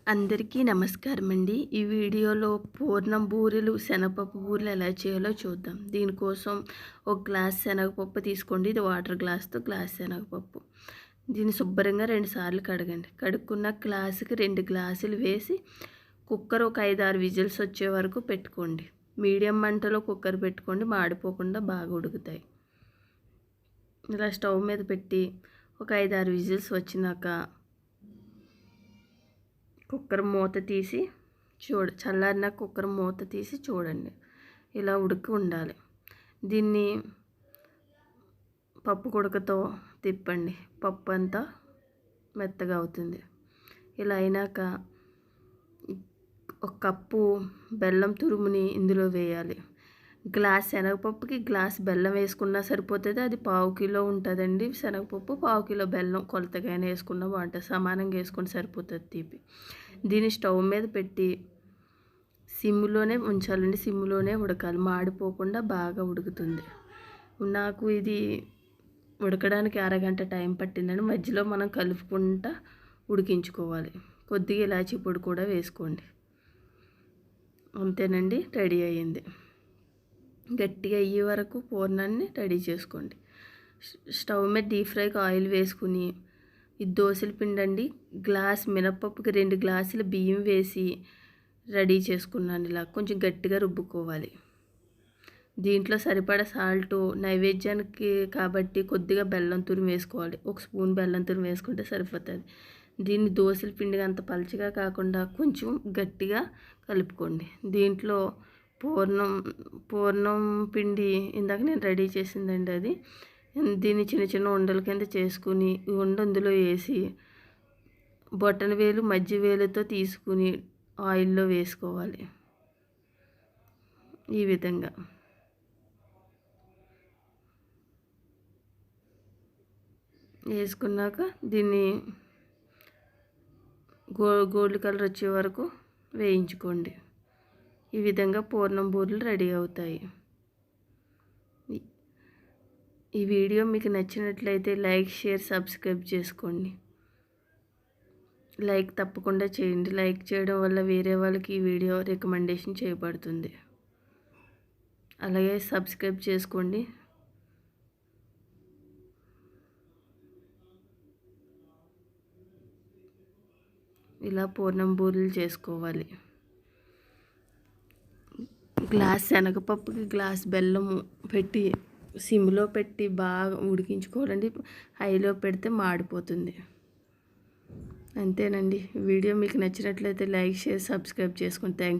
అందరికీ నమస్కారం అండి. ఈ వీడియోలో పూర్ణం బూరెలు, శనగపప్పు బూరెలు ఎలా చేయాలో చూద్దాం. దీనికోసం ఒక గ్లాస్ శనగపప్పు తీసుకోండి. ఇది వాటర్ గ్లాస్‌తో గ్లాస్ శనగపప్పు. దీన్ని శుభ్రంగా 2 సార్లు కడగండి. కడుక్కున్న గ్లాసుకి 2 గ్లాసులు వేసి కుక్కర్ ఒక 5, 6 విజిల్స్ వచ్చే వరకు పెట్టుకోండి. మీడియం మంటలో కుక్కర్ పెట్టుకోండి, మాడిపోకుండా బాగా ఉడుకుతాయి. ఇలా స్టవ్ మీద పెట్టి ఒక 5, 6 విజిల్స్ వచ్చినాక కుక్కర్ మూత తీసి చల్లారిన కుక్కర్ మూత తీసి చూడండి. ఇలా ఉడికి ఉండాలి. దీన్ని పప్పు కుడకతో తిప్పండి. పప్పు అంతా మెత్తగా అవుతుంది. ఇలా అయినాక ఒక కప్పు బెల్లం తురుముని ఇందులో వేయాలి. గ్లాస్ శనగపప్పుకి గ్లాస్ బెల్లం వేసుకున్నా సరిపోతుంది. అది 1/2 కిలో ఉంటుందండి శనగపప్పు. 1/2 కిలో బెల్లం కొలతగానే వేసుకున్నా బాగుంటుంది. సమానంగా వేసుకుంటే సరిపోతుంది తీపి. దీన్ని స్టవ్ మీద పెట్టి సిమ్లోనే ఉంచాలండి. సిమ్లోనే ఉడకాలి, మాడిపోకుండా బాగా ఉడుకుతుంది. నాకు ఇది ఉడకడానికి అరగంట టైం పట్టిందండి. మధ్యలో మనం కలుపుకుంటా ఉడికించుకోవాలి. కొద్దిగా ఇలాచీ పొడి కూడా వేసుకోండి. అంతేనండి, రెడీ అయ్యింది. గట్టిగా అయ్యే వరకు పూర్ణాన్ని రెడీ చేసుకోండి. స్టవ్ మీద డీప్ ఫ్రైకి ఆయిల్ వేసుకుని ఇది దోశల పిండి అండి. గ్లాస్ మినపప్పుకి 2 గ్లాసుల బియ్యం వేసి రెడీ చేసుకున్నాను. ఇలా కొంచెం గట్టిగా రుబ్బుకోవాలి. దీంట్లో సరిపడా సాల్టు నైవేద్యానికి కాబట్టి కొద్దిగా బెల్లం తురుము వేసుకోవాలి. 1 స్పూన్ బెల్లం తురుము వేసుకుంటే సరిపోతుంది. దీన్ని దోశల పిండిగా అంత పలచగా కాకుండా కొంచెం గట్టిగా కలుపుకోండి. దీంట్లో పూర్ణం పిండి ఇందాక నేను రెడీ చేసిందండి అది. దీన్ని చిన్న చిన్న ఉండల కింద చేసుకుని ఈ అందులో వేసి బొటన వేలు మధ్య వేలుతో తీసుకుని ఆయిల్లో వేసుకోవాలి. ఈ విధంగా వేసుకున్నాక దీన్ని గోల్డ్ కలర్ వచ్చే వరకు వేయించుకోండి. ఈ విధంగా పూర్ణం బూరెలు రెడీ అవుతాయి. ఈ వీడియో మీకు నచ్చినట్లయితే లైక్, షేర్, సబ్స్క్రైబ్ చేసుకోండి. లైక్ తప్పకుండా చేయండి. లైక్ చేయడం వల్ల వేరే వాళ్ళకి ఈ వీడియో రికమెండేషన్ చేయబడుతుంది. అలాగే సబ్స్క్రైబ్ చేసుకోండి. ఇలా పూర్ణం బూరెలు చేసుకోవాలి. గ్లాస్ శనగపప్పుకి గ్లాస్ బెల్లము పెట్టి సిమ్లో పెట్టి బాగా ఉడికించుకోవాలండి. హైలో పెడితే మాడిపోతుంది. అంతేనండి. వీడియో మీకు నచ్చినట్లయితే లైక్, షేర్, సబ్స్క్రైబ్ చేసుకోండి. Thank you.